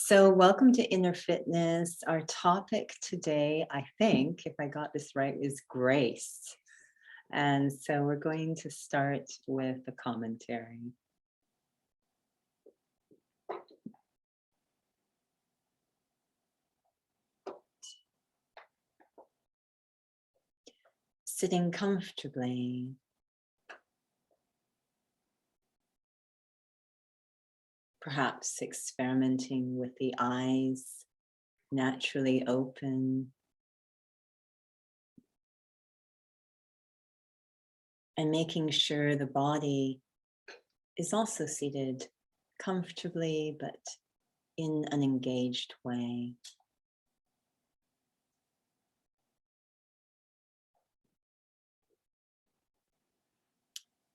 So welcome to Inner Fitness. Our topic today, I think, if I got this right, is grace. And so we're going to start with the commentary. Sitting comfortably. Perhaps experimenting with the eyes naturally open. And making sure the body is also seated comfortably, but in an engaged way.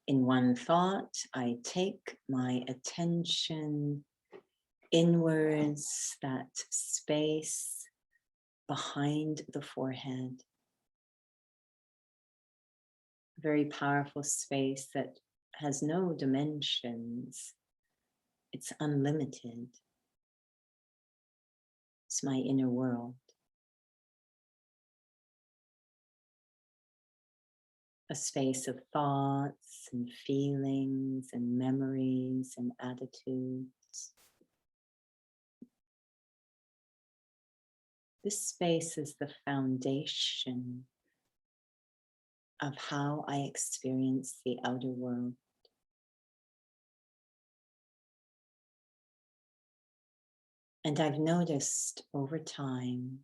In one thought, I take my attention inwards, that space behind the forehead. A very powerful space that has no dimensions. It's unlimited. It's my inner world. A space of thoughts and feelings and memories and attitudes. This space is the foundation of how I experience the outer world. And I've noticed over time,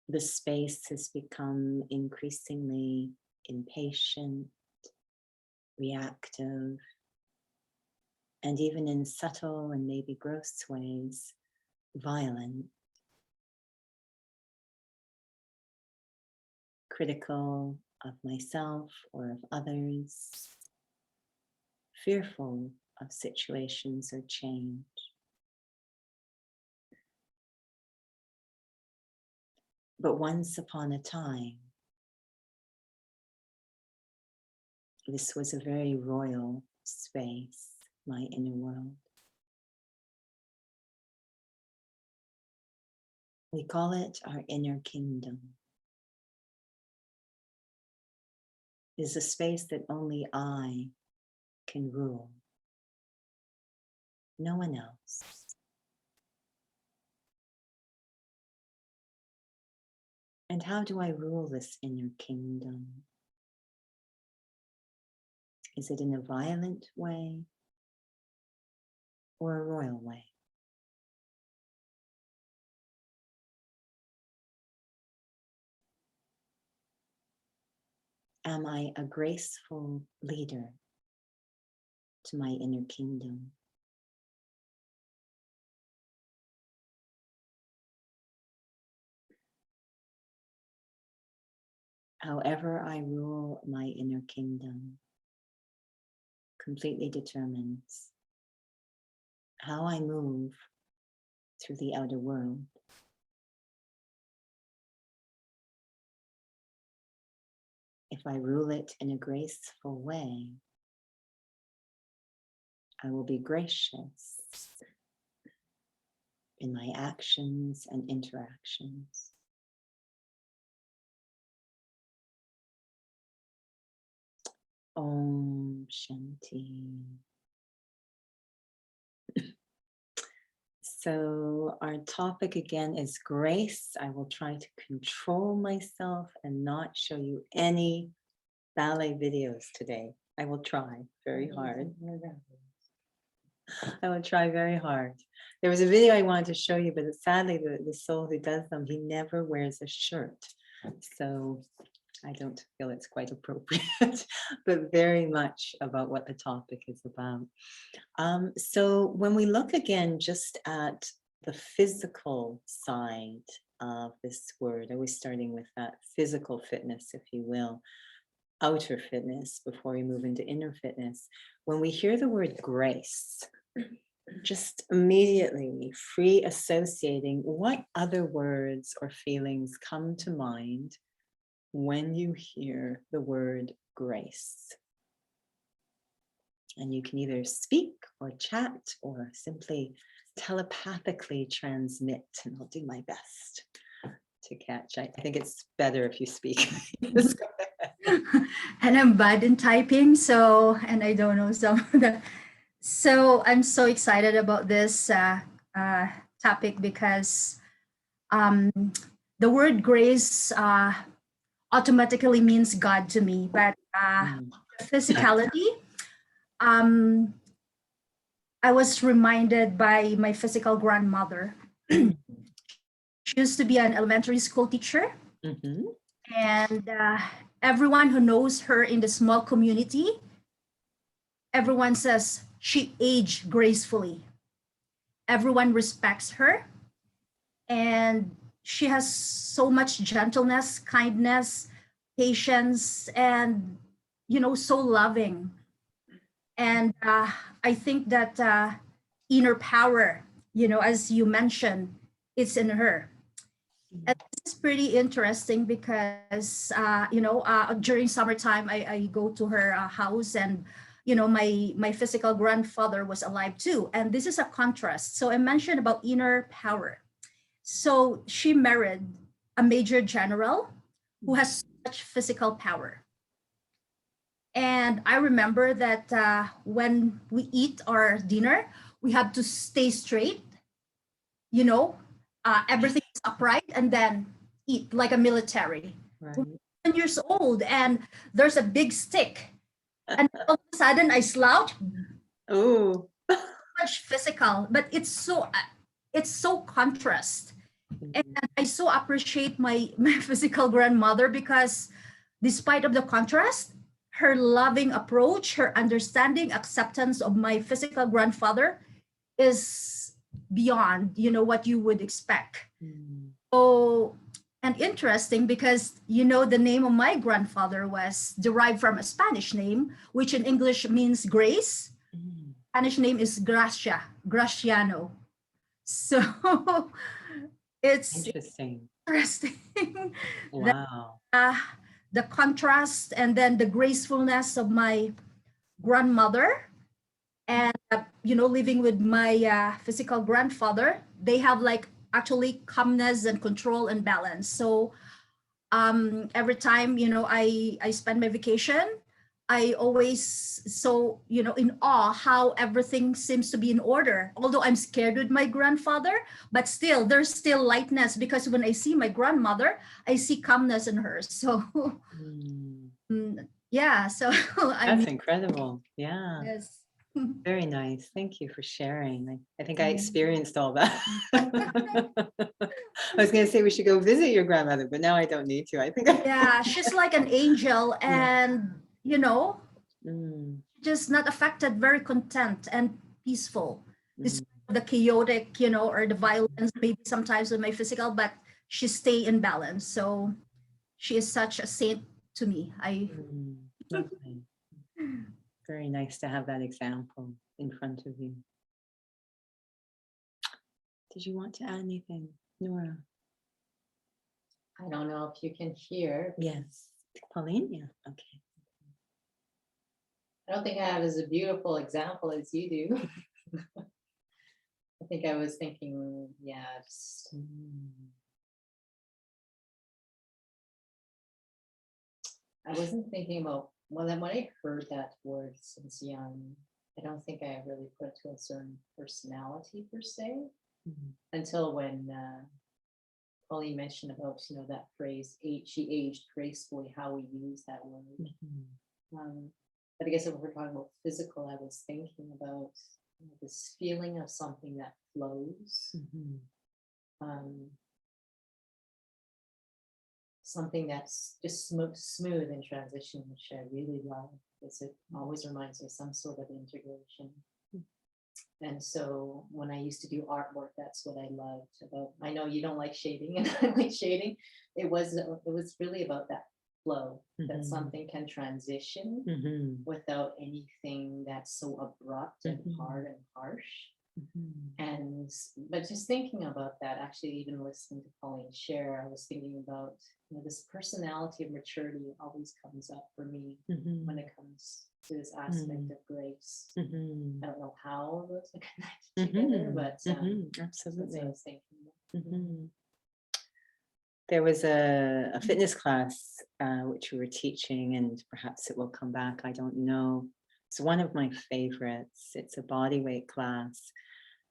the space has become increasingly impatient, reactive, and even in subtle and maybe gross ways, violent, critical of myself or of others, fearful of situations or change. But once upon a time, this was a very royal space, my inner world. We call it our inner kingdom. It is a space that only I can rule, no one else. And how do I rule this inner kingdom? Is it in a violent way or a royal way? Am I a graceful leader to my inner kingdom? However I rule my inner kingdom completely determines how I move through the outer world. If I rule it in a graceful way, I will be gracious in my actions and interactions. Om Shanti. So our topic again is grace. I will try to control myself and not show you any ballet videos today. I will try very hard. I will try very hard. There was a video I wanted to show you, but sadly the soul who does them, he never wears a shirt. So I don't feel it's quite appropriate, but very much about what the topic is about. So when we look again just at the physical side of this word, always starting with that physical fitness, if you will, outer fitness before we move into inner fitness. When we hear the word grace, just immediately free associating what other words or feelings come to mind when you hear the word grace. And you can either speak or chat or simply telepathically transmit. And I'll do my best to catch. I think it's better if you speak. Just go ahead. And I'm bad in typing, so, and I don't know some of the, so I'm so excited about this topic because um, the word grace automatically means God to me, but physicality, um, I was reminded by my physical grandmother. She used to be an elementary school teacher, Mhm. and everyone who knows her in the small community, everyone says she aged gracefully. Everyone respects her, and she has so much gentleness, kindness, patience, and so loving. And I think that inner power, as you mentioned, it's in her. And this is pretty interesting because during summertime I go to her house, and my physical grandfather was alive too, and this is a contrast. So I mentioned about inner power. So she married a major general who has such physical power. And I remember that when we eat our dinner, we have to stay straight, you know, everything is upright, and then eat like a military. Right. 10 years old, and there's a big stick. And all of a sudden I slouch, Oh. much physical, but it's so contrast. And I so appreciate my physical grandmother because despite of the contrast, her loving approach, her understanding, acceptance of my physical grandfather is beyond, what you would expect. Oh, and interesting because the name of my grandfather was derived from a Spanish name, which in English means grace. Spanish name is Gracia, Graciano. So it's Interesting. interesting that Wow. the contrast and then the gracefulness of my grandmother and living with my physical grandfather, they have like actually calmness and control and balance. So every time I spend my vacation, I always so in awe how everything seems to be in order, although I'm scared with my grandfather, but still there's still lightness because when I see my grandmother, I see calmness in her. So yeah, so I That's mean, incredible. Yeah. yes. Very nice. Thank you for sharing. I think I experienced all that. I was going to say we should go visit your grandmother, but now I don't need to. I think Yeah, she's like an angel, Yeah. and Mm, just not affected, very content and peaceful. mm. Despite the chaotic, or the violence, maybe sometimes with my physical, but she stay in balance. So she is such a saint to me. Lovely. Very nice to have that example in front of you. Did you want to add anything, Nora? I don't know if you can hear. Yes. Pauline? Yeah. Okay. I don't think I have as a beautiful example as you do. I think I was thinking, yeah, just, I wasn't thinking about, well, then when I heard that word since young, I don't think I really put it to a certain personality per se, until when Pauline mentioned about, that phrase, she aged gracefully, how we use that word. But I guess if we're talking about physical, I was thinking about this feeling of something that flows. Something that's just smooth in transition, which I really love, because it always reminds me of some sort of integration. And so when I used to do artwork, that's what I loved about. I know you don't like shading, and I like shading. It was really about that flow, that something can transition without anything that's so abrupt and hard and harsh. Mhm. And but just thinking about that, actually, even listening to Pauline share, I was thinking about, this personality of maturity always comes up for me Mhm. when it comes to this aspect of grace. Mhm. I don't know how those are connected together, Mhm. but Mhm. that's what I Absolutely. was thinking about. Mhm. There was a fitness class which we were teaching, and perhaps it will come back. I don't know. It's one of my favorites. It's a body weight class,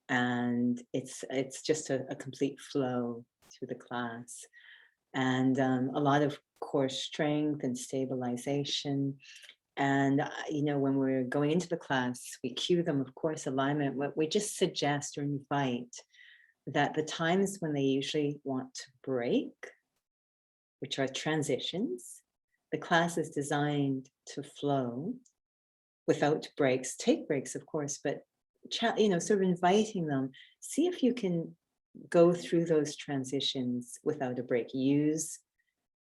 and it's just a complete flow through the class, and a lot of core strength and stabilization. And when we're going into the class, we cue them, of course, alignment. What we just suggest or invite that the times when they usually want to break, which are transitions. The class is designed to flow without breaks. Take breaks, of course, but sort of inviting them. See if you can go through those transitions without a break. Use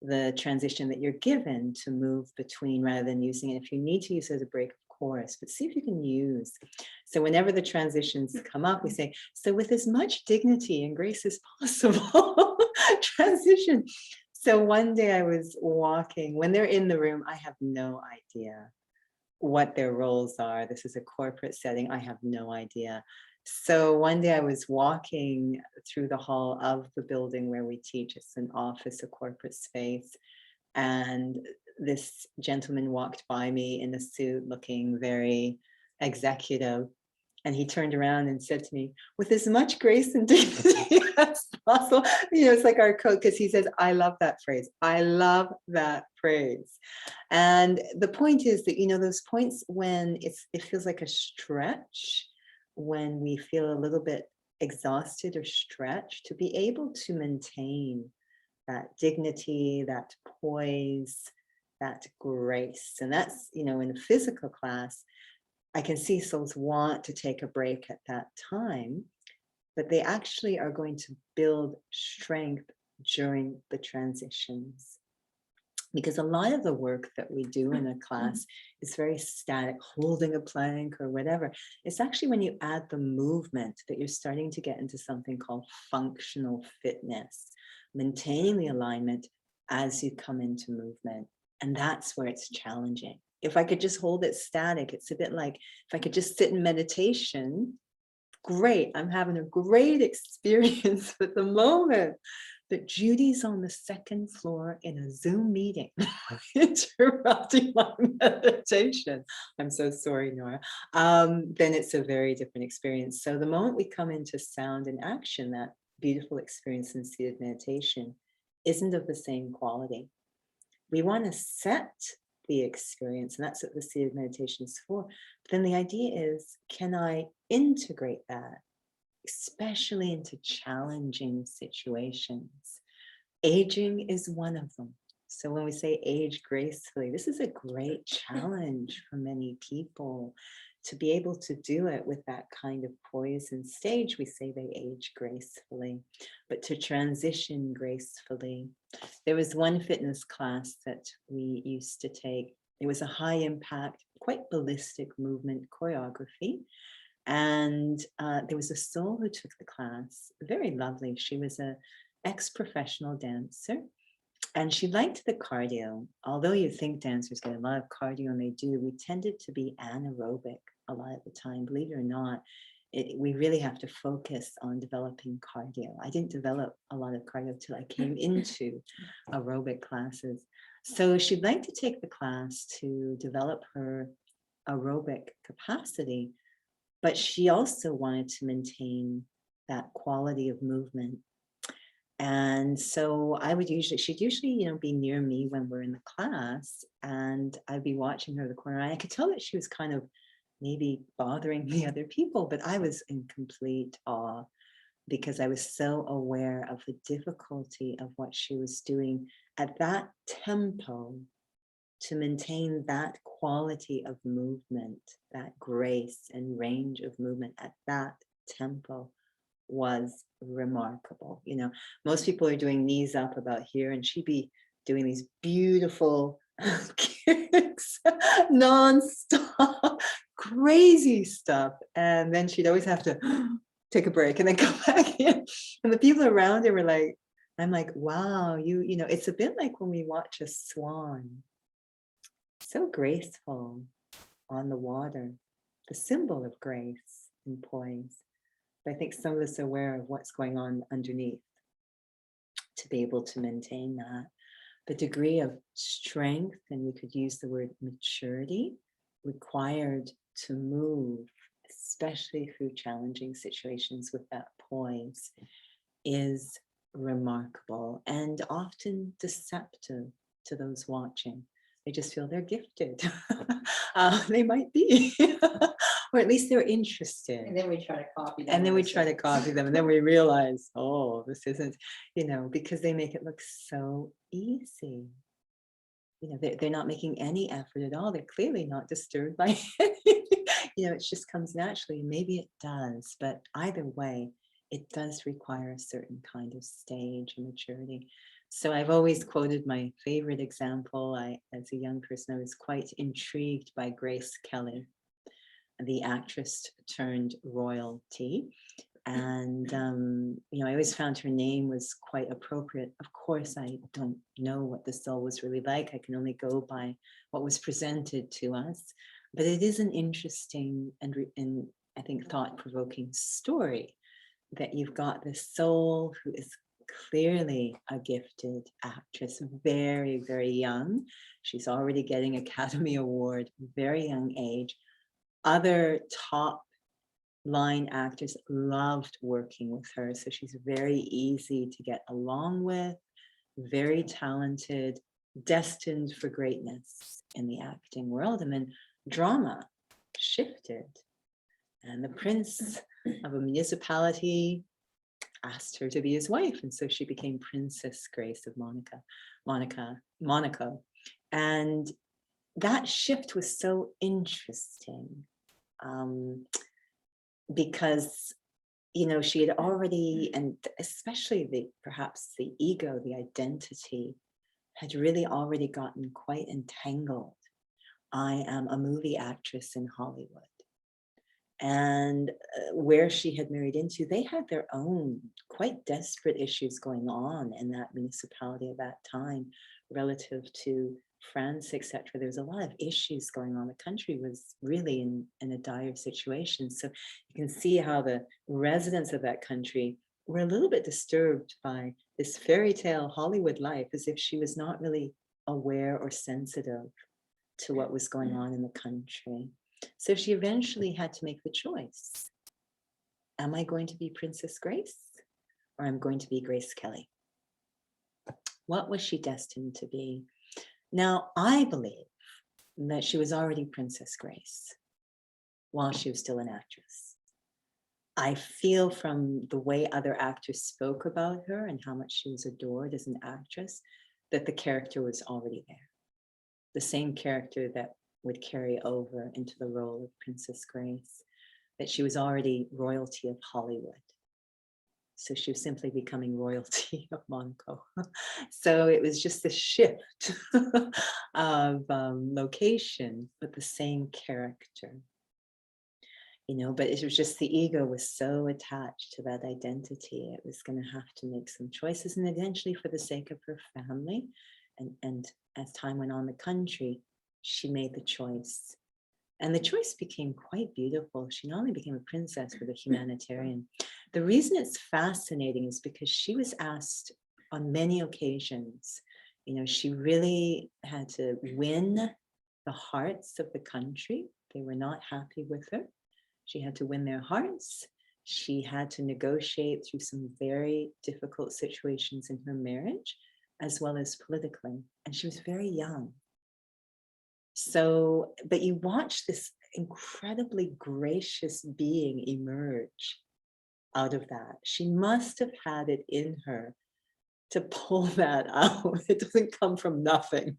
the transition that you're given to move between rather than using it. If you need to use it as a break, of course, but see if you can use. So whenever the transitions come up, we say, so with as much dignity and grace as possible, transition. So one day I was walking, when they're in the room, I have no idea what their roles are. This is a corporate setting. I have no idea. So one day I was walking through the hall of the building where we teach. It's an office, a corporate space. And this gentleman walked by me in a suit looking very executive. And he turned around and said to me, with as much grace and dignity as possible. It's like our code, because he says, I love that phrase. I love that phrase. And the point is that, those points when it feels like a stretch, when we feel a little bit exhausted or stretched, to be able to maintain that dignity, that poise, that grace. And that's, in a physical class, I can see souls want to take a break at that time, but they actually are going to build strength during the transitions. Because a lot of the work that we do in a class is very static, holding a plank or whatever. It's actually when you add the movement that you're starting to get into something called functional fitness, maintaining the alignment as you come into movement. And that's where it's challenging. If I could just hold it static, it's a bit like if I could just sit in meditation, great, I'm having a great experience. But the moment that Judy's on the second floor in a Zoom meeting, interrupting my meditation, I'm so sorry, Nora, then it's a very different experience. So the moment we come into sound and action, that beautiful experience in seated meditation isn't of the same quality. We want to set the experience, and that's what the seated meditation is for. But then the idea is, can I integrate that, especially into challenging situations? Aging is one of them. So when we say age gracefully, this is a great challenge for many people to be able to do it with that kind of poise and stage. We say they age gracefully, but to transition gracefully. There was one fitness class that we used to take. It was a high impact, quite ballistic movement choreography. And there was a soul who took the class, very lovely. She was an ex-professional dancer, and she liked the cardio. Although you think dancers get a lot of cardio, and they do, we tended to be anaerobic a lot of the time. Believe it or not, we really have to focus on developing cardio. I didn't develop a lot of cardio till I came into aerobic classes. So she'd like to take the class to develop her aerobic capacity, but she also wanted to maintain that quality of movement. And so she'd usually, be near me when we're in the class, and I'd be watching her in the corner. And I could tell that she was kind of maybe bothering the other people, but I was in complete awe because I was so aware of the difficulty of what she was doing at that tempo to maintain that quality of movement, that grace and range of movement at that tempo was remarkable. Most people are doing knees up about here, and she'd be doing these beautiful kicks non-stop, crazy stuff. And then she'd always have to take a break and then come back in. And the people around her were like, I'm like, wow, you know, it's a bit like when we watch a swan, so graceful on the water, the symbol of grace and poise. But I think some of us are aware of what's going on underneath to be able to maintain that. The degree of strength, and we could use the word maturity, required to move, especially through challenging situations with that poise, is remarkable and often deceptive to those watching. They just feel they're gifted. They might be, or at least they're interested. And then we try to copy them. And then we try to ourselves. copy them, and then we realize, oh, this isn't, you know, because they make it look so easy. You know, they're not making any effort at all. They're clearly not disturbed by it. You know, it just comes naturally. Maybe it does, but either way, it does require a certain kind of stage and maturity. So I've always quoted my favorite example. As a young person, I was quite intrigued by Grace Kelly, the actress turned royalty. And, you know, I always found her name was quite appropriate. Of course, I don't know what the soul was really like. I can only go by what was presented to us. But it is an interesting and I think thought-provoking story that you've got this soul who is clearly a gifted actress, very, very young. She's already getting Academy Award, very young age. Other top line actors loved working with her. So she's very easy to get along with, very talented, destined for greatness in the acting world. And then drama shifted. And the prince of a municipality asked her to be his wife. And so she became Princess Grace of Monaco. And that shift was so interesting. Because, you know, she had already, and especially perhaps the ego, the identity, had really already gotten quite entangled. I am a movie actress in Hollywood. And where she had married into, they had their own quite desperate issues going on in that municipality at that time relative to France, etc. There's a lot of issues going on. The country was really in a dire situation. So you can see how the residents of that country were a little bit disturbed by this fairy tale Hollywood life, as if she was not really aware or sensitive to what was going on in the country. So she eventually had to make the choice. Am I going to be Princess Grace, or I'm going to be Grace Kelly? What was she destined to be? Now, I believe that she was already Princess Grace while she was still an actress. I feel from the way other actors spoke about her and how much she was adored as an actress, that the character was already there. The same character that would carry over into the role of Princess Grace, that she was already royalty of Hollywood. So she was simply becoming royalty of Monaco. So it was just a shift of location, but the same character. You know, but it was just the ego was so attached to that identity. It was going to have to make some choices, and eventually, for the sake of her family, and as time went on, the country, she made the choice. And the choice became quite beautiful. She not only became a princess, but a humanitarian. The reason it's fascinating is because she was asked on many occasions, you know, she really had to win the hearts of the country. They were not happy with her. She had to win their hearts. She had to negotiate through some very difficult situations in her marriage, as well as politically. And she was very young. So, but you watch this incredibly gracious being emerge out of that. She must have had it in her to pull that out. It doesn't come from nothing.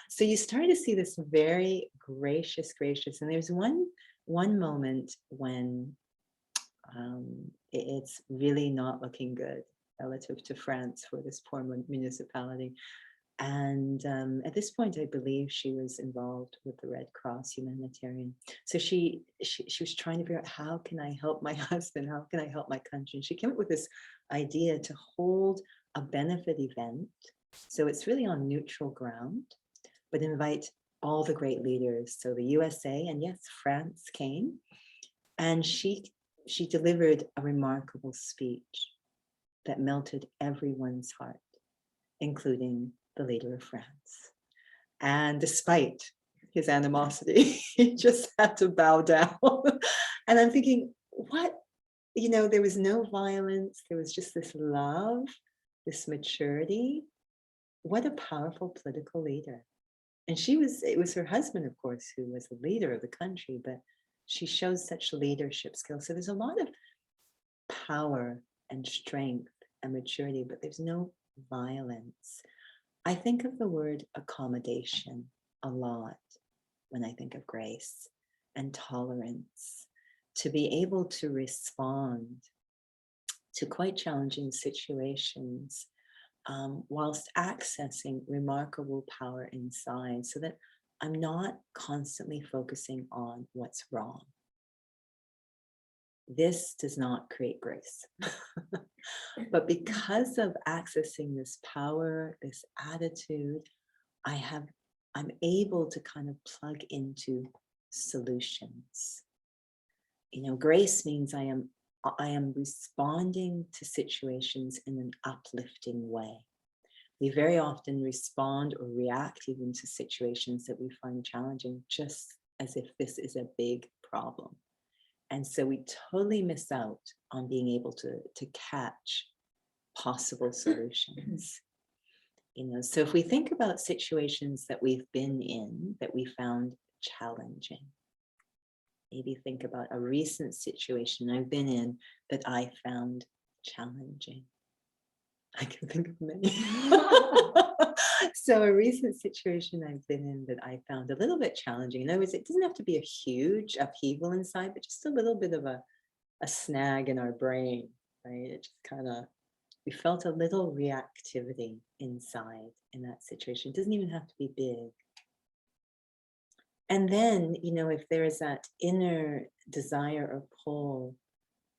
So you start to see this very gracious. And there's one moment when it's really not looking good relative to France for this poor municipality. And at this point, I believe she was involved with the Red Cross humanitarian. So she was trying to figure out, how can I help my husband? How can I help my country? And she came up with this idea to hold a benefit event. So it's really on neutral ground, but invite all the great leaders. So the USA and yes, France came, and she delivered a remarkable speech that melted everyone's heart, including the leader of France. And despite his animosity, he just had to bow down. And I'm thinking, what? You know, there was no violence. There was just this love, this maturity. What a powerful political leader. And it was her husband, of course, who was the leader of the country, but she shows such leadership skills. So there's a lot of power and strength and maturity, but there's no violence. I think of the word accommodation a lot when I think of grace and tolerance, to be able to respond to quite challenging situations whilst accessing remarkable power inside, so that I'm not constantly focusing on what's wrong. This does not create grace. But because of accessing this power, this attitude, I'm able to kind of plug into solutions. You know, grace means I am responding to situations in an uplifting way. We very often respond or react even to situations that we find challenging, just as if this is a big problem. And so we totally miss out on being able to catch possible solutions. You know, so if we think about situations that we've been in that we found challenging, maybe think about a recent situation I've been in that I found challenging. I can think of many. So a recent situation I've been in that I found a little bit challenging. In other words, it doesn't have to be a huge upheaval inside, but just a little bit of a snag in our brain, right? It just kind of, we felt a little reactivity inside in that situation. It doesn't even have to be big. And then, you know, if there is that inner desire or pull,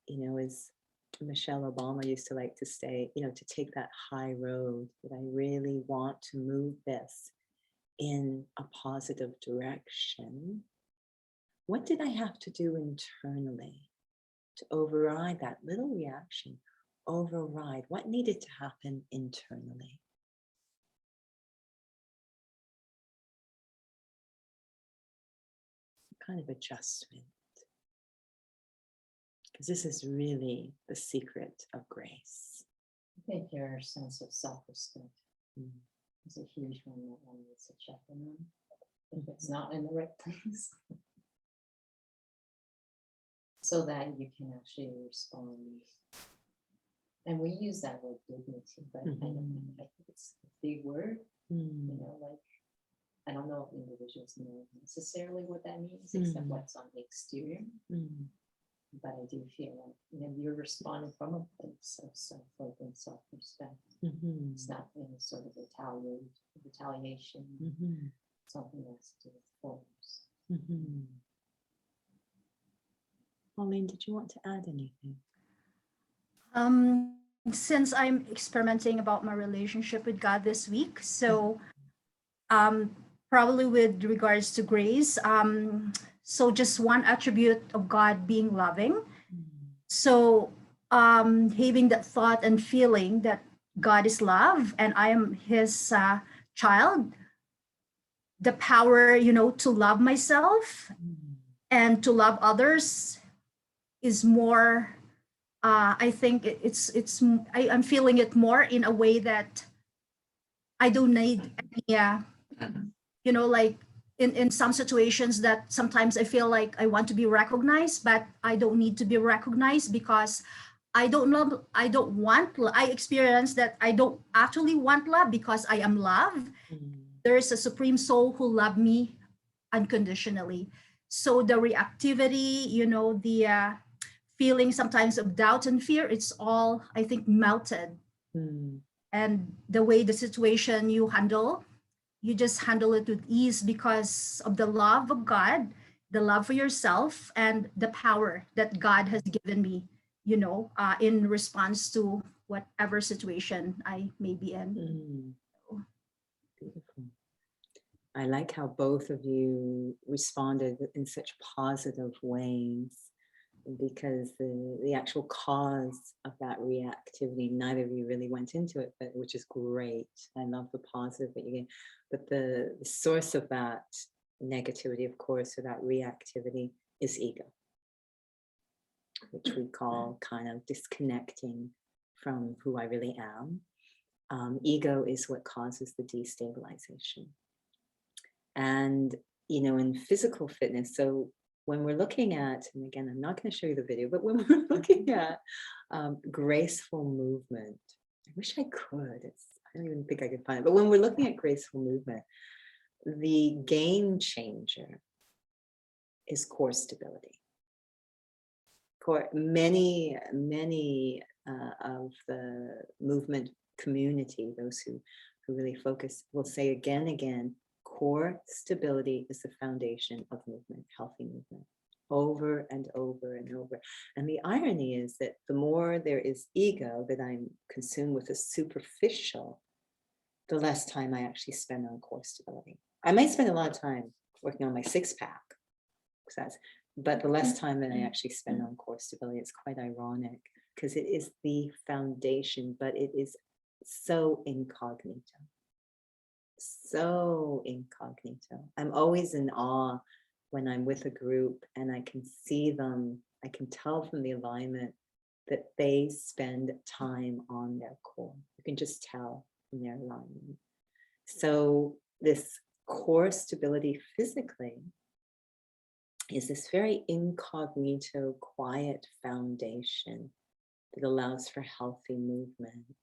you know, as Michelle Obama used to like to say, you know, to take that high road, that I really want to move this in a positive direction. What did I have to do internally to override that little reaction? Override what needed to happen internally. Kind of adjustment. Because this is really the secret of grace. I think your sense of self-respect is a huge one that one needs to check in on. If it's not in the right place. So that you can actually respond. And we use that word dignity, but I think it's a big word. You know, like, I don't know if individuals know necessarily what that means, except what's on the exterior. But I do feel like, you know, you're responding from a place of self-love and self-respect. It's not any sort of retaliation, something that's to do with forms. Pauline, did you want to add anything? Since I'm experimenting about my relationship with God this week, so probably with regards to grace, so just one attribute of God being loving. So having that thought and feeling that God is love and I am his child, the power, you know, to love myself and to love others is more, I think I'm feeling it more in a way that I don't need, you know, like in some situations that sometimes I feel like I want to be recognized, but I don't need to be recognized because I experience that I don't actually want love because I am love. There is a supreme soul who loved me unconditionally. So the reactivity, you know, the feeling sometimes of doubt and fear, it's all, I think, melted And the way the situation you handle, you just handle it with ease because of the love of God, the love for yourself, and the power that God has given me, in response to whatever situation I may be in. Beautiful. I like how both of you responded in such positive ways, because the actual cause of that reactivity, neither of you really went into it, but which is great. I love the positive that you gave. But the source of that negativity, of course, or that reactivity is ego, which we call kind of disconnecting from who I really am. Ego is what causes the destabilization. And, in physical fitness, so when we're looking at, and again, I'm not going to show you the video, but when we're looking at graceful movement, I wish I could, I don't even think I could find it, but when we're looking at graceful movement, the game changer is core stability. Many of the movement community, those who really focus, will say again and again, core stability is the foundation of movement, healthy movement, over and over and over. And the irony is that the more there is ego that I'm consumed with the superficial, the less time I actually spend on core stability. I might spend a lot of time working on my six-pack, but the less time that I actually spend on core stability. It's quite ironic because it is the foundation, but it is so incognito. So incognito. I'm always in awe when I'm with a group and I can see them, I can tell from the alignment that they spend time on their core. You can just tell from their alignment. So this core stability physically is this very incognito, quiet foundation that allows for healthy movement,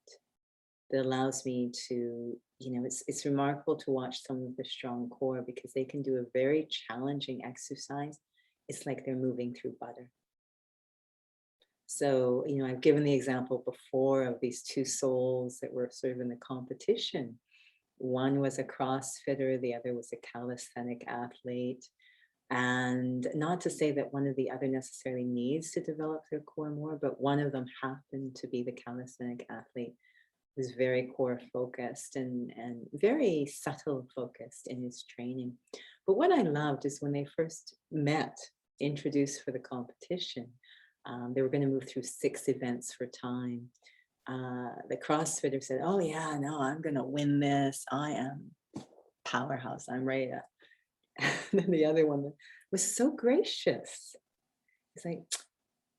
that allows me to, it's remarkable to watch someone with a strong core because they can do a very challenging exercise. It's like they're moving through butter. So, I've given the example before of these two souls that were sort of in the competition. One was a CrossFitter, the other was a calisthenic athlete. And not to say that one of the other necessarily needs to develop their core more, but one of them happened to be the calisthenic athlete, who's very core focused and very subtle focused in his training. But what I loved is when they first met, introduced for the competition, they were going to move through 6 events for time. The CrossFitter said, "Oh yeah, no, I'm going to win this. I am powerhouse. I'm ready to." And then the other one was so gracious. It's like,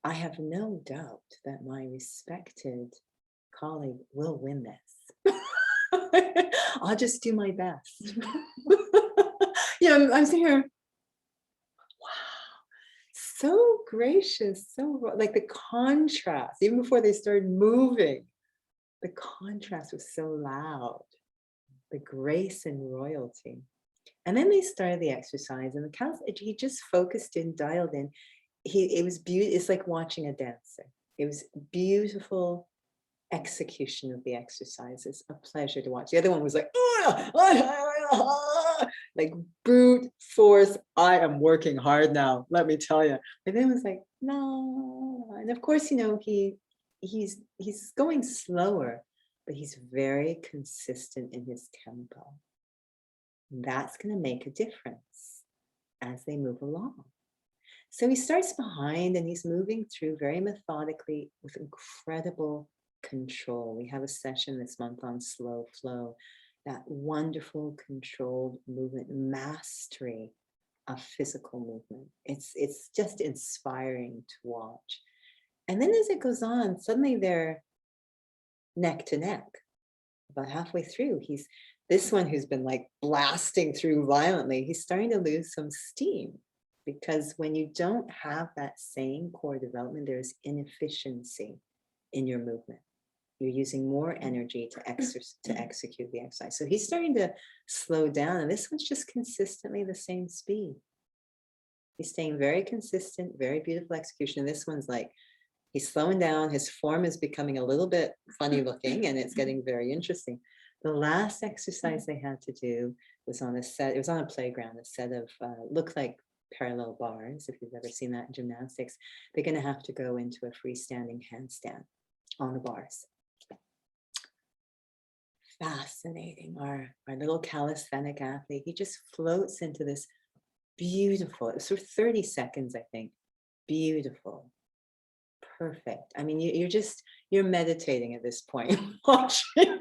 "I have no doubt that my respected colleague will win this. I'll just do my best." I'm sitting here, wow, so gracious, so like the contrast, even before they started moving, the contrast was so loud, the grace and royalty. And then they started the exercise, and the counselor, he just focused in, dialed in. It was beautiful. It's like watching a dancer. It was beautiful execution of the exercises, a pleasure to watch. The other one was like, like brute force. I am working hard now, let me tell you. But then it was like, no. And of course, he's going slower, but he's very consistent in his tempo. That's going to make a difference as they move along. So he starts behind and he's moving through very methodically with incredible control. We have a session this month on slow flow, that wonderful controlled movement, mastery of physical movement. It's just inspiring to watch. And then as it goes on, suddenly they're neck to neck. About halfway through, this one who's been like blasting through violently, he's starting to lose some steam, because when you don't have that same core development, there's inefficiency in your movement. You're using more energy to execute the exercise. So he's starting to slow down, and this one's just consistently the same speed. He's staying very consistent, very beautiful execution. And this one's like, He's slowing down. His form is becoming a little bit funny looking, and it's getting very interesting. The last exercise they had to do was on a set, it was on a playground, a set of looked like parallel bars. If you've ever seen that in gymnastics, they're going to have to go into a freestanding handstand on the bars. Fascinating. Our little calisthenic athlete, he just floats into this beautiful, it was for 30 seconds, I think. Beautiful. Perfect. I mean, you're meditating at this point. Watching.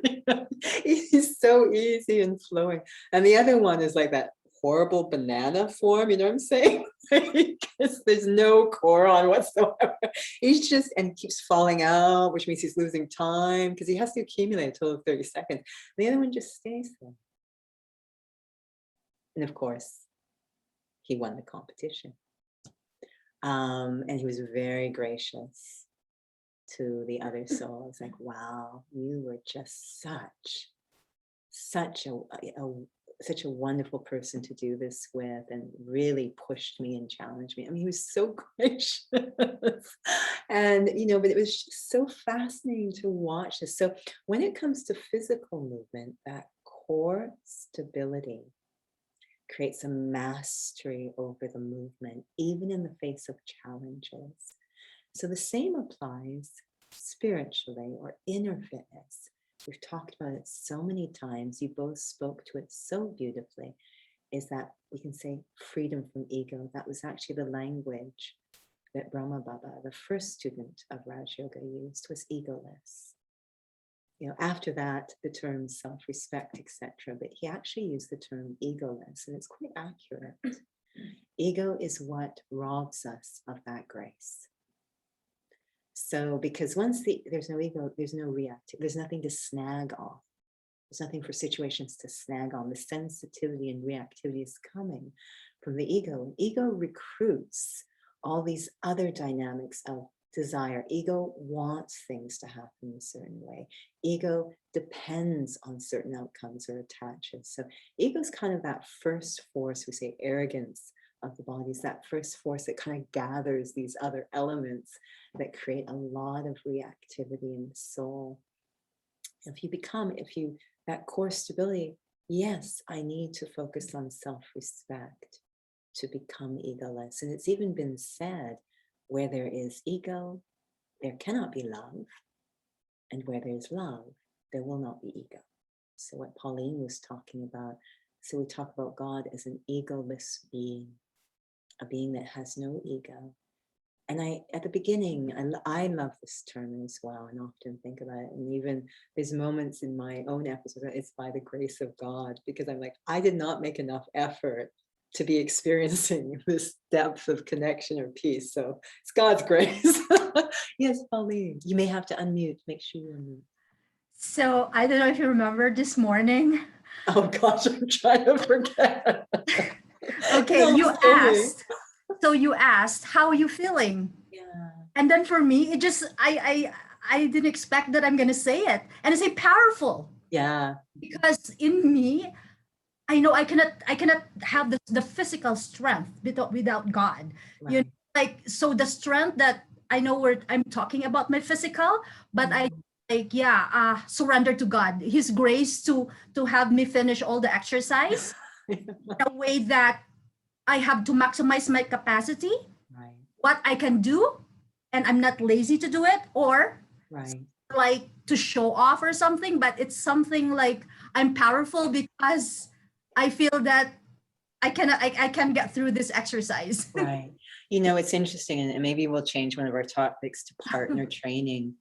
It's so easy and flowing. And the other one is like that horrible banana form, you know what I'm saying? Because there's no core on whatsoever. He's just, and keeps falling out, which means he's losing time because he has to accumulate a total of 30 seconds. The other one just stays there. And of course, he won the competition. And he was very gracious to the other soul. It's like, wow, you were just such a wonderful person to do this with, and really pushed me and challenged me. I mean, he was so gracious. And, but it was just so fascinating to watch this. So when it comes to physical movement, that core stability creates a mastery over the movement, even in the face of challenges. So the same applies spiritually or inner fitness. We've talked about it so many times. You both spoke to it so beautifully, is that we can say freedom from ego. That was actually the language that Brahma Baba, the first student of Raj Yoga, used, was egoless. After that, the term self-respect, etc. But he actually used the term egoless, and it's quite accurate. Ego is what robs us of that grace. So, because once there's no ego, there's no reactivity, there's nothing to snag off. There's nothing for situations to snag on. The sensitivity and reactivity is coming from the ego. Ego recruits all these other dynamics of desire. Ego wants things to happen a certain way. Ego depends on certain outcomes or attaches. So ego is kind of that first force, we say arrogance of the body, is that first force that kind of gathers these other elements that create a lot of reactivity in the soul. That core stability, yes, I need to focus on self-respect to become egoless. And it's even been said, where there is ego, there cannot be love. And where there's love, there will not be ego. So what Pauline was talking about, so we talk about God as an egoless being, a being that has no ego. And at the beginning, I love this term as well, and often think about it. And even there's moments in my own episodes, it's by the grace of God, because I'm like, I did not make enough effort to be experiencing this depth of connection or peace. So it's God's grace. Yes, Pauline, you may have to unmute. Make sure you unmute. So I don't know if you remember this morning. Oh gosh, I'm trying to forget. Okay, No, you sorry. asked. So you asked, how are you feeling? Yeah. And then for me, it just, I didn't expect that I'm going to say it. And I say powerful. Yeah. Because in me, I know I cannot have the physical strength without God. Right. So the strength that I know I'm talking about my physical, but surrender to God, His grace to have me finish all the exercise in a way that I have to maximize my capacity, Right. what I can do, and I'm not lazy to do it, or Right. like to show off or something, but it's something like I'm powerful because I feel that I can get through this exercise. Right. It's interesting, and maybe we'll change one of our topics to partner training,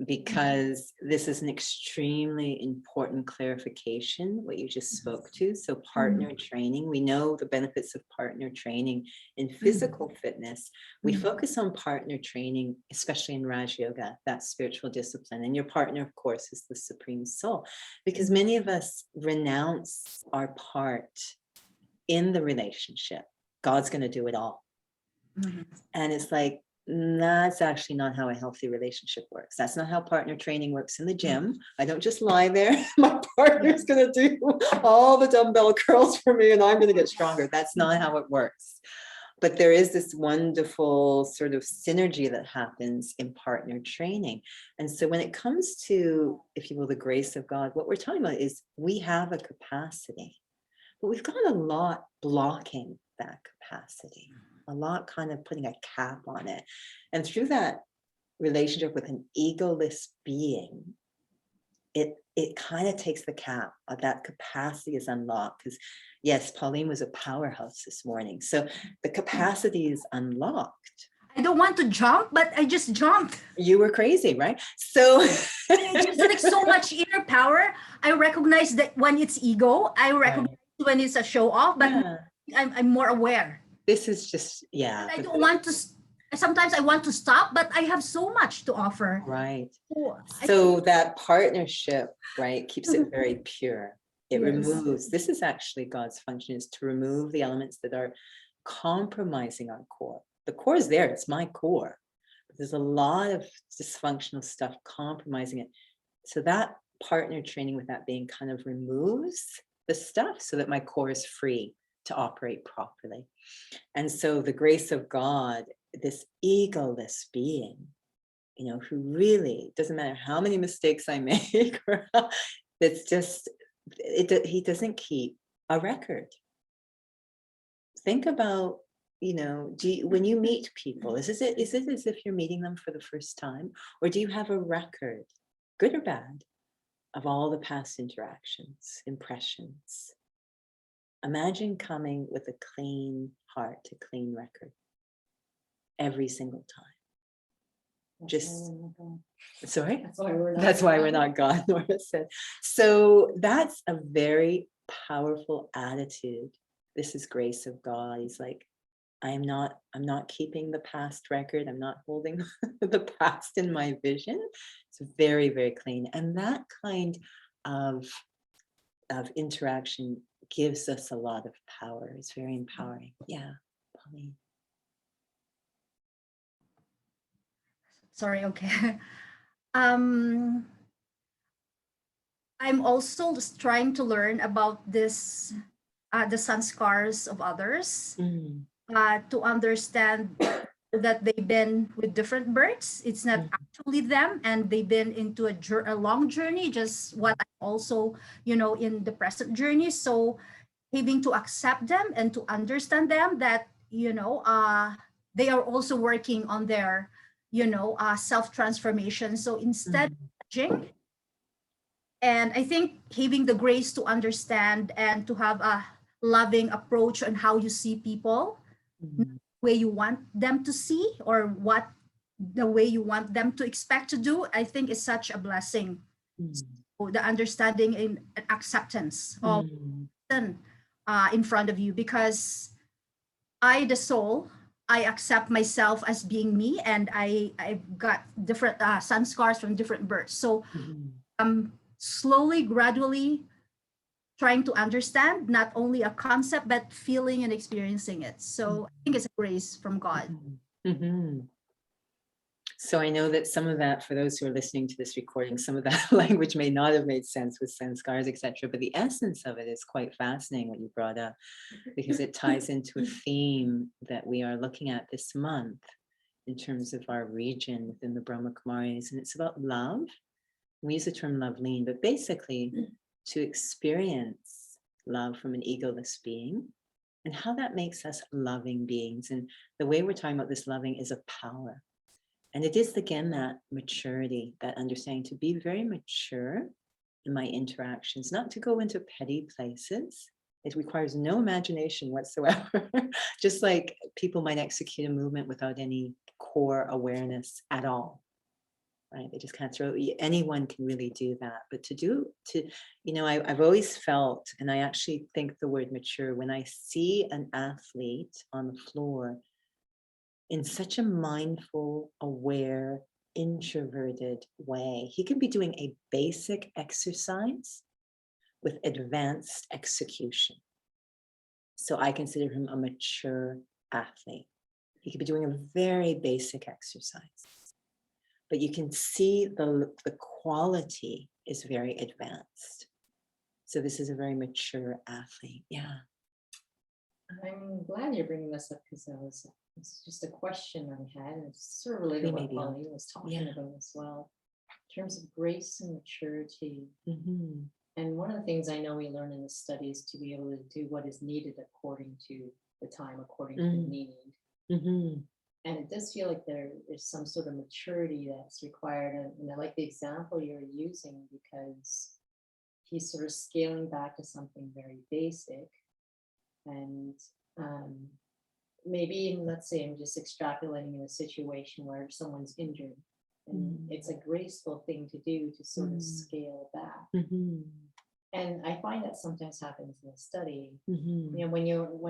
because this is an extremely important clarification, what you just spoke to. So partner training, we know the benefits of partner training in physical fitness. We focus on partner training, especially in Raj Yoga, that spiritual discipline. And your partner, of course, is the Supreme Soul, because many of us renounce our part in the relationship. God's going to do it all. And it's like, that's actually not how a healthy relationship works. That's not how partner training works in the gym. I don't just lie there. My partner's going to do all the dumbbell curls for me and I'm going to get stronger. That's not how it works. But there is this wonderful sort of synergy that happens in partner training. And so when it comes to, if you will, the grace of God, what we're talking about is we have a capacity, but we've got a lot blocking that capacity, a lot kind of putting a cap on it. And through that relationship with an egoless being, it kind of takes the cap of that capacity is unlocked. Because yes, Pauline was a powerhouse this morning. So the capacity is unlocked. I don't want to jump, but I just jumped. You were crazy, right? So It's just like so much inner power. I recognize that when it's ego, I recognize when it's a show off, but yeah, I'm more aware. this is just, yeah. I don't want to, sometimes I want to stop, but I have so much to offer. Right. So I So that partnership, right, keeps it very pure. It Yes. removes, this is actually God's function, is to remove the elements that are compromising our core. The core is there, it's my core. But there's a lot of dysfunctional stuff compromising it. So that partner training with that being kind of removes the stuff so that my core is free to operate properly. And so the grace of God, this egoless being, you know, who really doesn't matter how many mistakes I make, or it's just, he doesn't keep a record. Think about, you know, when you meet people, is it as if you're meeting them for the first time, or do you have a record, good or bad, of all the past interactions, impressions? Imagine coming with a clean heart, a clean record, every single time. Just, sorry? That's why we're not. God, Nora said. So that's a very powerful attitude. This is grace of God. He's like, I'm not keeping the past record. I'm not holding the past in my vision. It's very, very clean. And that kind of interaction gives us a lot of power. It's very empowering. Yeah, Pauline. sorry, okay. I'm also just trying to learn about this, the sanskars of others, to understand that they've been with different birds. It's not actually them, and they've been into a long journey, just what I'm also, you know, in the present journey. So having to accept them and to understand them, that, you know, they are also working on their, you know, self-transformation. So instead of judging, and I think having the grace to understand and to have a loving approach on how you see people, way you want them to see, or what the way you want them to expect to do, I think is such a blessing. So the understanding and acceptance of in front of you, because I, the soul, I accept myself as being me, and I've got different sanskars from different births. So slowly, gradually trying to understand not only a concept, but feeling and experiencing it. So I think it's a grace from God. So I know that some of that, for those who are listening to this recording, some of that language may not have made sense with sanskars, etc. But the essence of it is quite fascinating, what you brought up, because it ties into a theme that we are looking at this month in terms of our region within the Brahma Kumaris. And it's about love. We use the term love lean, but basically to experience love from an egoless being and how that makes us loving beings. And the way we're talking about this loving is a power. And it is, again, that maturity, that understanding, to be very mature in my interactions, not to go into petty places. It requires no imagination whatsoever. Just like people might execute a movement without any core awareness at all. Right? They just kind of throw, anyone can really do that. But you know, I've always felt, and I actually think the word mature, when I see an athlete on the floor in such a mindful, aware, introverted way, he can be doing a basic exercise with advanced execution. So I consider him a mature athlete. He could be doing a very basic exercise, but you can see the quality is very advanced. So this is a very mature athlete. Yeah. I'm glad you're bringing this up because it's just a question I had, and it's sort of related We to may what be on. Pauline was talking Yeah. about as well. In terms of grace and maturity. Mhm. And one of the things I know we learn in the study is to be able to do what is needed according to the time, according to the Mm. need. Mhm. And it does feel like there is some sort of maturity that's required. And I like the example you're using because he's sort of scaling back to something very basic. And um, maybe, let's say, I'm just extrapolating in a situation where someone's injured. And Mm. it's a graceful thing to do to sort of Mm. scale back. Mhm. And I find that sometimes happens in the study. Mhm. You know, when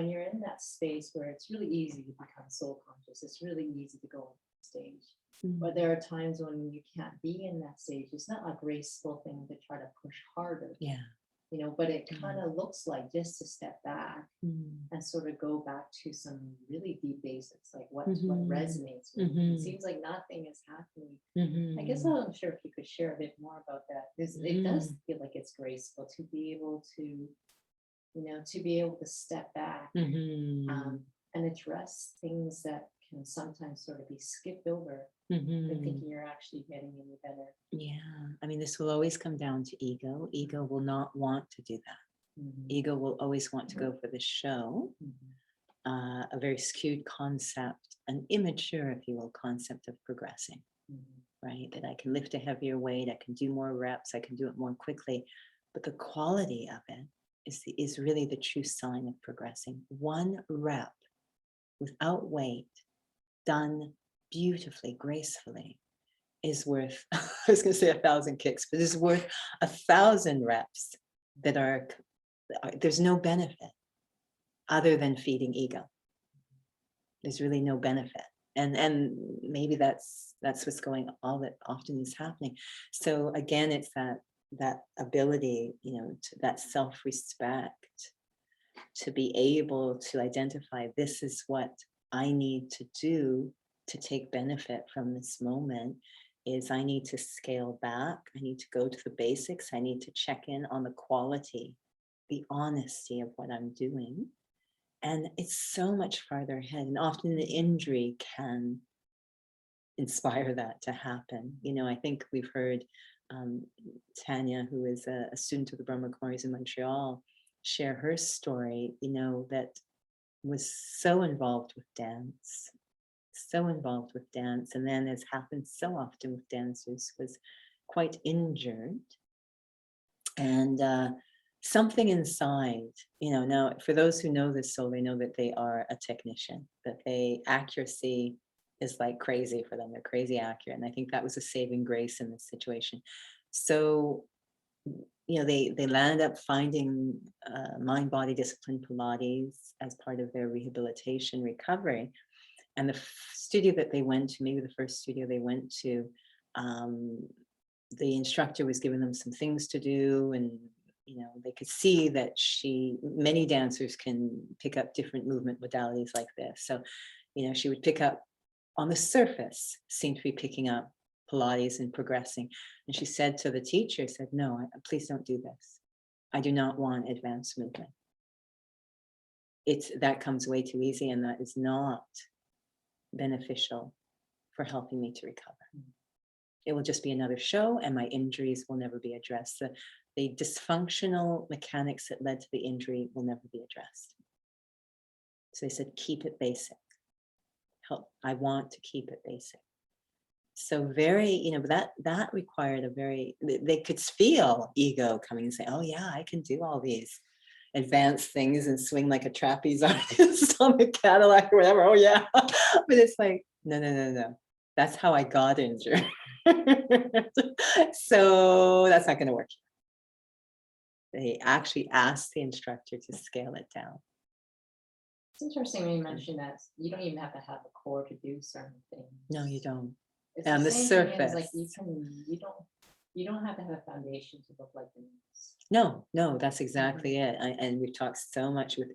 you're in that space where it's really easy to become soul conscious, it's really easy to go on stage. But there are times when you can't be in that stage. It's not a graceful thing to try to push harder, Yeah. you know, but it kind of looks like just to step back Mm. and sort of go back to some really deep basics, like what Mhm. resonates with you. Mhm. It seems like nothing is happening. Mhm. I guess I'm sure if you could share a bit more about that, because it does feel like it's graceful to be able to, you know, to be able to step back Mhm. and address things that can sometimes sort of be skipped over and Mhm. thinking you're actually getting any better. Yeah. I mean, this will always come down to ego. Ego will not want to do that. Mhm. Ego will always want to go for the show, Mhm. a very skewed concept, an immature, if you will, concept of progressing, Mhm. right? That I can lift a heavier weight, I can do more reps, I can do it more quickly. But the quality of it is really the true sign of progressing. One rep without weight, done beautifully, gracefully, is worth, I was going to say 1,000 kicks, but is worth 1,000 reps that are, there's no benefit other than feeding ego. There's really no benefit. And maybe that's what's going, all that often is happening. So again, it's that ability, you know, to that self-respect, to be able to identify this is what I need to do to take benefit from this moment, is I need to scale back. I need to go to the basics. I need to check in on the quality, the honesty of what I'm doing. And it's so much farther ahead. And often the injury can inspire that to happen. You know, I think we've heard Tanya, who is a student of the Brahma Kumaris in Montreal, share her story, you know, that was so involved with dance, and then, as happens so often with dancers, was quite injured. And something inside, you know, now for those who know this soul, they know that they are a technician, that accuracy is like crazy for them. They're crazy accurate. And I think that was a saving grace in this situation. So, you know, they landed up finding mind body discipline Pilates as part of their rehabilitation recovery. And the studio that they went to, maybe the first studio they went to, the instructor was giving them some things to do, and you know, they could see that many dancers can pick up different movement modalities like this. So, you know, she would pick up, on the surface, seemed to be picking up Pilates and progressing. And she said to the teacher, said, no, please don't do this. I do not want advanced movement. That comes way too easy, and that is not beneficial for helping me to recover. It will just be another show, and my injuries will never be addressed. The dysfunctional mechanics that led to the injury will never be addressed. So they said, keep it basic. I want to keep it basic. So very, you know, that required they could feel ego coming and say, oh yeah, I can do all these advanced things and swing like a trapeze artist on the Cadillac or whatever. Oh yeah. But it's like, no. That's how I got injured. So that's not going to work. They actually asked the instructor to scale it down. It's interesting when you mentioned that you don't even have to have a core to do certain things. No, you don't. It's On the same thing as, surface. like you don't have to have a foundation to look like the news. No, that's exactly it. And we've talked so much with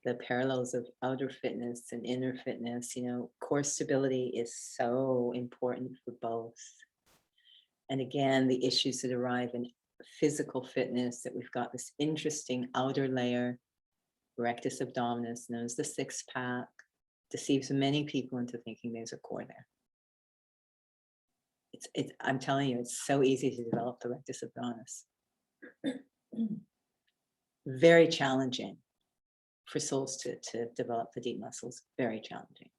the parallels of outer fitness and inner fitness. You know, core stability is so important for both. And again, the issues that arrive in physical fitness, that we've got this interesting outer layer Rectus abdominis, known as the six pack, deceives many people into thinking there's a core there. I'm telling you, it's so easy to develop the rectus abdominis. Very challenging for souls to develop the deep muscles, very challenging.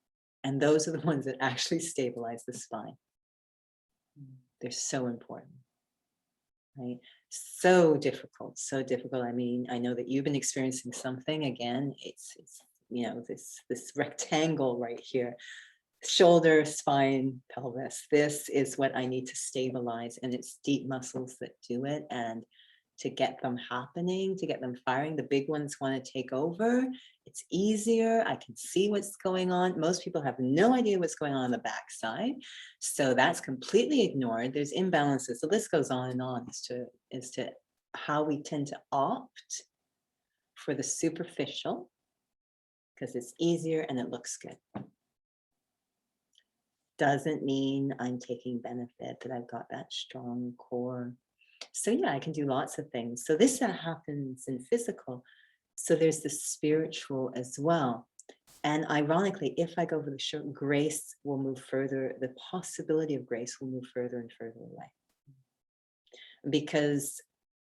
And those are the ones that actually stabilize the spine. They're so important, right? So difficult, so difficult. I mean, I know that you've been experiencing something again. It's you know, this rectangle right here, shoulder, spine, pelvis. This is what I need to stabilize, and it's deep muscles that do it. And to get them happening, to get them firing, the big ones want to take over. It's easier. I can see what's going on. Most people have no idea what's going on the backside. So that's completely ignored. There's imbalances. The list goes on and on as to how we tend to opt for the superficial, because it's easier and it looks good. Doesn't mean I'm taking benefit, that I've got that strong core. So yeah, I can do lots of things. So this happens in physical. So there's the spiritual as well. And ironically, if I go for the short, grace will move further. The possibility of grace will move further and further away. Because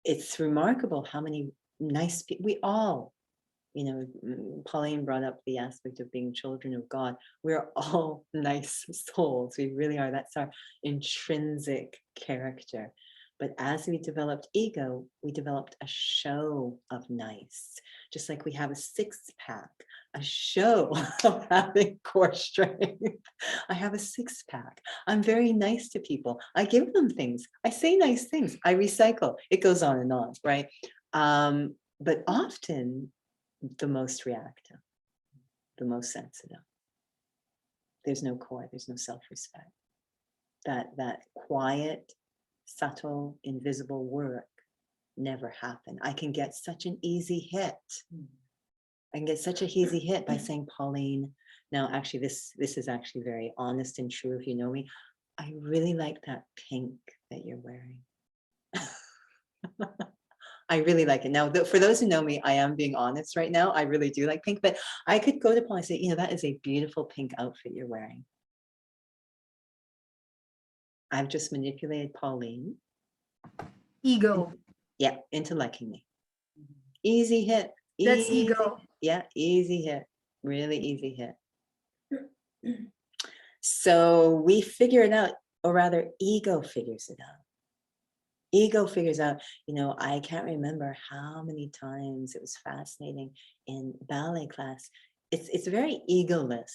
it's remarkable how many nice people, we all, you know, Pauline brought up the aspect of being children of God. We're all nice souls. We really are. That's our intrinsic character. But as we developed ego, we developed a show of nice. Just like we have a six-pack, a show of having core strength. I have a six-pack. I'm very nice to people. I give them things. I say nice things. I recycle. It goes on and on, right? But often the most reactive, the most sensitive. There's no core. There's no self-respect. That quiet, subtle, invisible work never happened. I can get such an easy hit. I can get such an easy hit by saying, Pauline, now actually this is actually very honest and true if you know me. I really like that pink that you're wearing. I really like it. Now, for those who know me, I am being honest right now. I really do like pink, but I could go to Pauline and say, you know, that is a beautiful pink outfit you're wearing. I've just manipulated Pauline. Ego. Yeah, into liking me. Easy hit. That's easy, ego. Yeah, easy hit. Really easy hit. So we figure it out, or rather ego figures it out. Ego figures out, you know, I can't remember how many times it was fascinating in ballet class. It's very egoless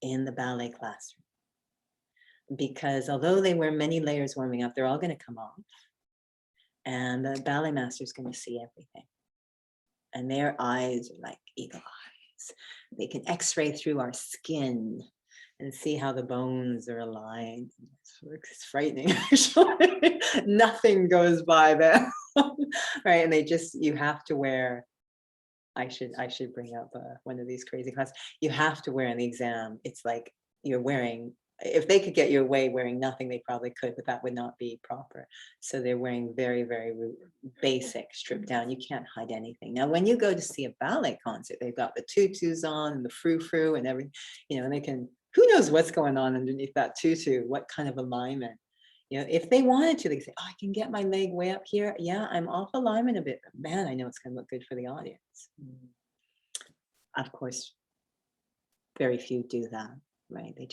in the ballet classroom. Because although they wear many layers warming up, they're all going to come off. And the ballet master is going to see everything. And their eyes are like eagle eyes. They can x-ray through our skin and see how the bones are aligned. It's frightening, actually. Nothing goes by them. Right? And you have to wear, I should bring up one of these crazy classes. You have to wear in the exam. It's like you're wearing, if they could get you away wearing nothing, they probably could, but that would not be proper. So they're wearing very, very basic, stripped down. You can't hide anything. Now, when you go to see a ballet concert, they've got the tutus on and the frou-frou and everything, you know, and they can, who knows what's going on underneath that tutu, what kind of alignment. You know, if they wanted to, they could say, oh, I can get my leg way up here. Yeah, I'm off alignment a bit, but man, I know it's going to look good for the audience. Of course, very few do that, right? They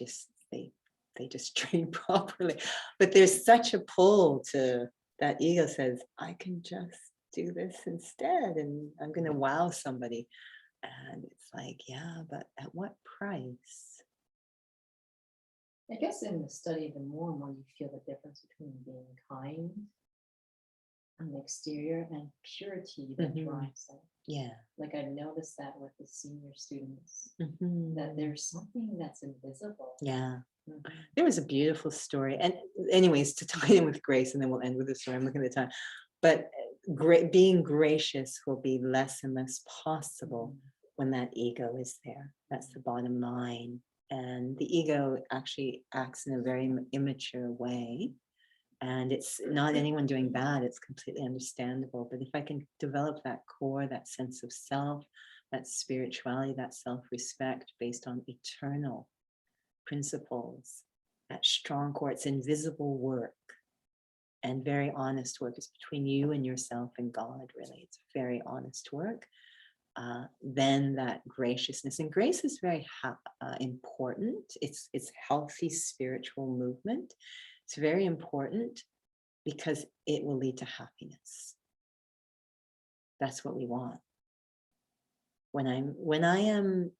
just train properly. But there's such a pull to that ego says, I can just do this instead, and I'm going to wow somebody. And it's like, yeah, but at what price? I guess in the study, the more and more you feel the difference between being kind on the exterior and purity that drives it. Yeah. Like I've noticed that with the senior students, Mhm. that there's something that's invisible. Yeah. Mhm. There was a beautiful story. And anyways, to tie in with grace, and then we'll end with the story. I'm looking at the time. But being gracious will be less and less possible when that ego is there. That's the bottom line. And the ego actually acts in a very immature way. And it's not anyone doing bad, it's completely understandable. But if I can develop that core, that sense of self, that spirituality, that self-respect based on eternal principles, that strong core, it's invisible work and very honest work. It's between you and yourself and God, really. It's very honest work. Then that graciousness, and grace is very important. It's healthy spiritual movement. It's very important because it will lead to happiness. That's what we want. When I am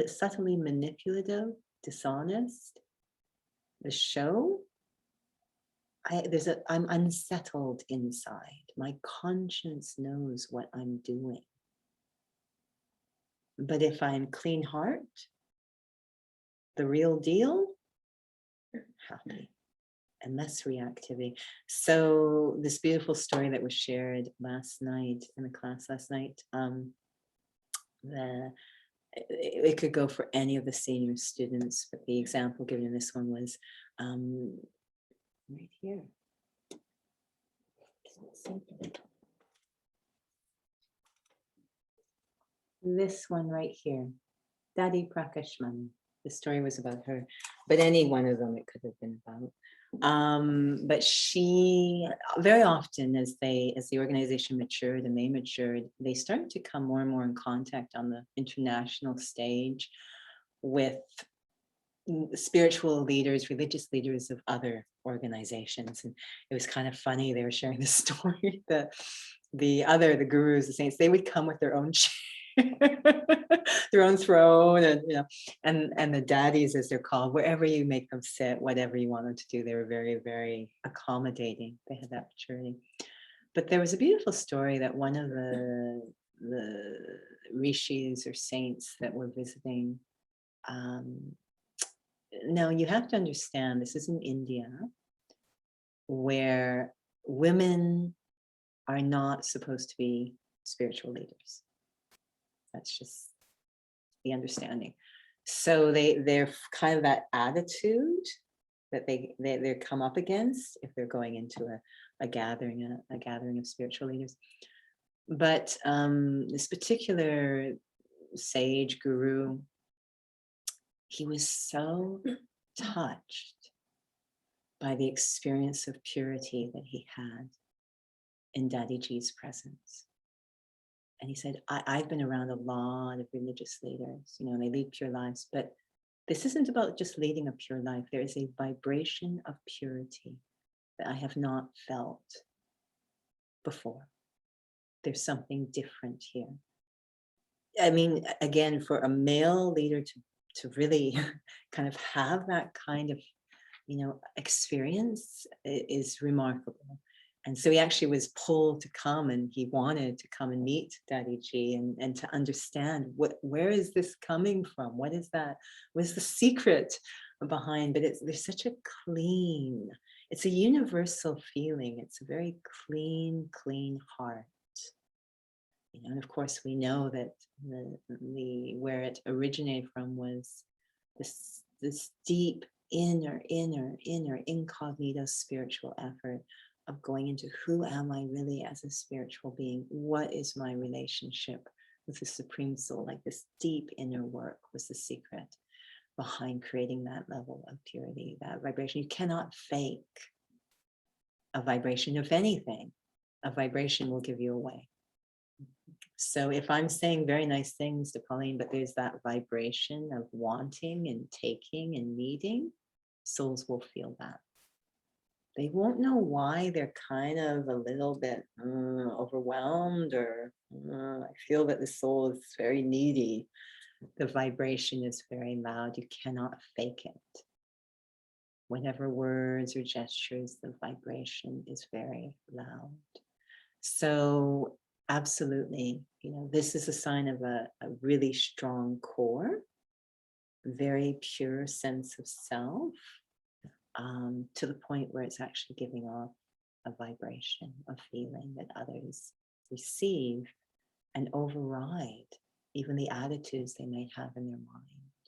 subtly manipulative, dishonest, the show, I'm unsettled inside. My conscience knows what I'm doing. But if I'm clean heart, the real deal, happy and less reactivity. So this beautiful story that was shared last night in the class last night, it could go for any of the senior students, but the example given in this one was right here. This one right here, Dadi Prakashman. The story was about her, but any one of them it could have been about. But she, very often as the organization matured and they matured, they started to come more and more in contact on the international stage with spiritual leaders, religious leaders of other organizations. And it was kind of funny, they were sharing the story that the gurus, the saints, they would come with their own chair, their own throne, and and the daddies, as they're called, wherever you make them sit, whatever you want them to do, they were very, very accommodating. They had that maturity. But there was a beautiful story that one of the rishis or saints that were visiting, now you have to understand, this is in India, where women are not supposed to be spiritual leaders. That's just the understanding. So they're kind of that attitude that they come up against if they're going into a gathering of spiritual leaders. But this particular sage guru, he was so touched by the experience of purity that he had in Daddyji's presence. And he said, I've been around a lot of religious leaders, they lead pure lives, but this isn't about just leading a pure life. There is a vibration of purity that I have not felt before. There's something different here. I mean, again, for a male leader to really kind of have that kind of, experience is remarkable. And so he actually was pulled to come, and he wanted to come and meet Daddyji and to understand where is this coming from? What is that? What is the secret behind? But there's such a clean, it's a universal feeling. It's a very clean heart. And of course we know that where it originated from was this deep inner incognito spiritual effort of going into who am I really as a spiritual being? What is my relationship with the Supreme Soul? Like this deep inner work was the secret behind creating that level of purity, that vibration. You cannot fake a vibration of anything. A vibration will give you away. So if I'm saying very nice things to Pauline, but there's that vibration of wanting and taking and needing, souls will feel that. They won't know why they're kind of a little bit overwhelmed, or I feel that the soul is very needy. The vibration is very loud. You cannot fake it. Whatever words or gestures, the vibration is very loud. So absolutely, this is a sign of a really strong core, very pure sense of self, to the point where it's actually giving off a vibration, a feeling that others receive and override even the attitudes they might have in their mind,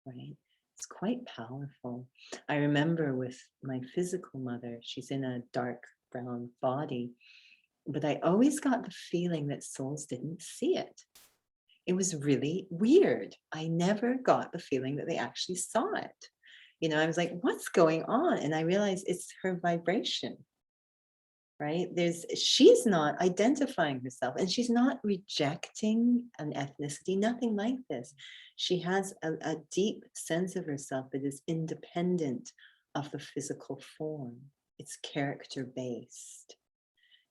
right? It's quite powerful. I remember with my physical mother, she's in a dark brown body, but I always got the feeling that souls didn't see it. It was really weird. I never got the feeling that they actually saw it. You know, I was like, what's going on? And I realized it's her vibration, right? She's not identifying herself, and she's not rejecting an ethnicity, nothing like this. She has a deep sense of herself that is independent of the physical form. It's character based.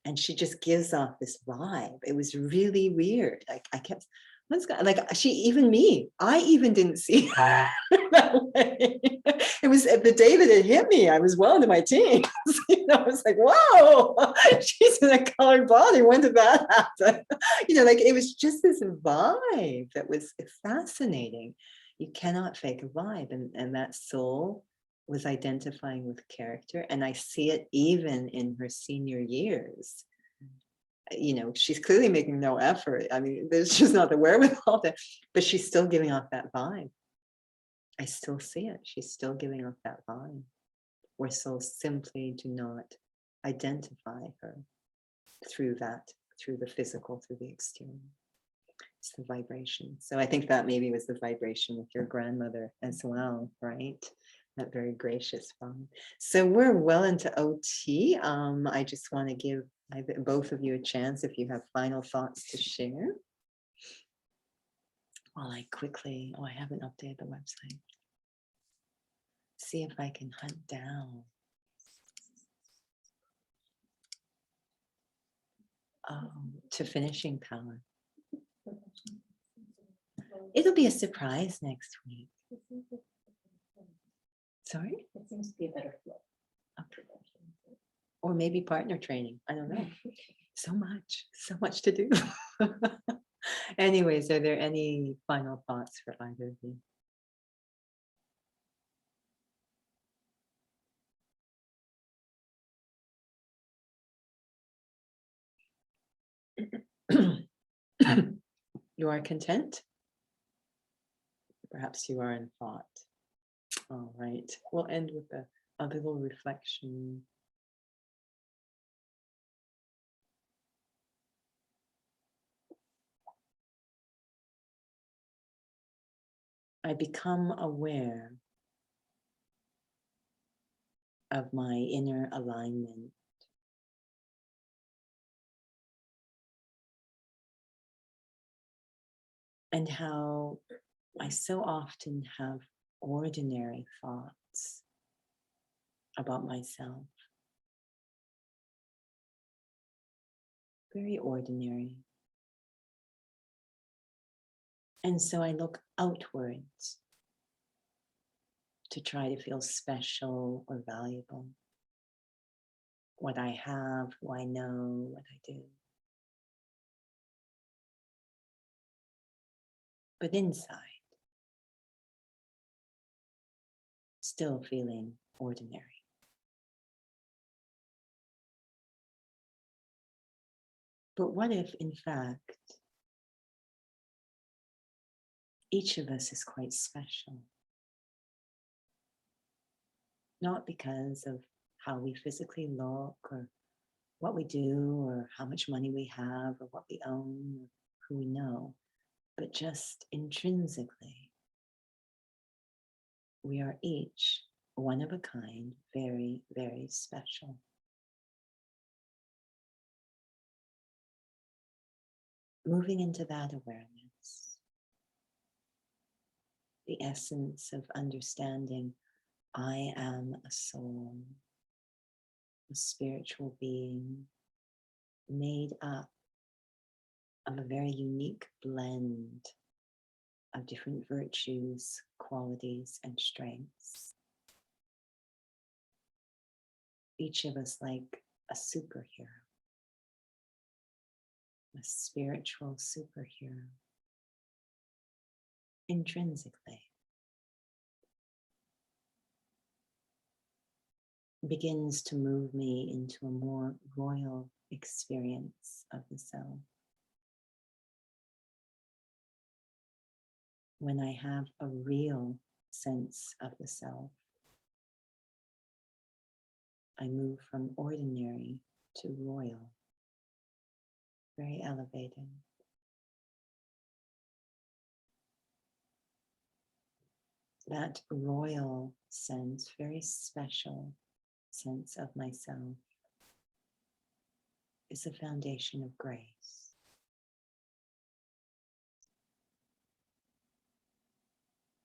And she just gives off this vibe. It was really weird. I kept, like she, even me, I even didn't see her that way. It was the day that it hit me, I was well into my teens. You know, I was like, whoa, she's in a colored body. When did that happen? You know, like it was just this vibe that was fascinating. You cannot fake a vibe. And that soul was identifying with character. And I see it even in her senior years. You know, she's clearly making no effort. I mean, there's just not the wherewithal to, but she's still giving off that vibe. I still see it. She's still giving off that vibe, where souls simply do not identify her through the physical, through the exterior. It's the vibration. So I think that maybe was the vibration with your grandmother as well, right? That very gracious vibe. So we're well into OT. I just want to give both of you a chance if you have final thoughts to share. While I quickly, I haven't updated the website. See if I can hunt down. To finishing power. It'll be a surprise next week. Sorry? It seems to be a better flow. Okay. Or maybe partner training. I don't know. So much to do. Anyways, are there any final thoughts for either of you? You are content? Perhaps you are in thought. All right. We'll end with a little reflection. I become aware of my inner alignment. And how I so often have ordinary thoughts about myself. Very ordinary. And so I look outwards to try to feel special or valuable. What I have, who I know, what I do. But inside, still feeling ordinary. But what if, in fact, each of us is quite special? Not because of how we physically look or what we do or how much money we have or what we own or who we know, but just intrinsically, we are each one of a kind, very, very special. Moving into that awareness, the essence of understanding I am a soul, a spiritual being made up of a very unique blend of different virtues, qualities, and strengths. Each of us like a superhero, a spiritual superhero, intrinsically. Begins to move me into a more royal experience of the self. When I have a real sense of the self. I move from ordinary to royal, very elevated. That royal sense, very special sense of myself, is the foundation of grace.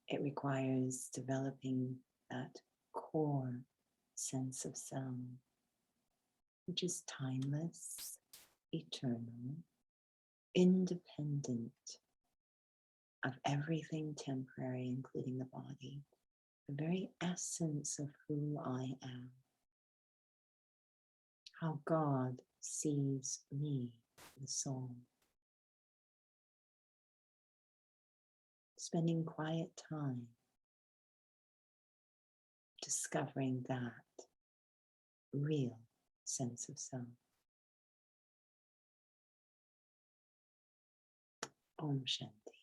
It requires developing that core sense of self, which is timeless, eternal, independent of everything temporary, including the body, the very essence of who I am, how God sees me, the soul. Spending quiet time discovering that real sense of self. Om Shanti.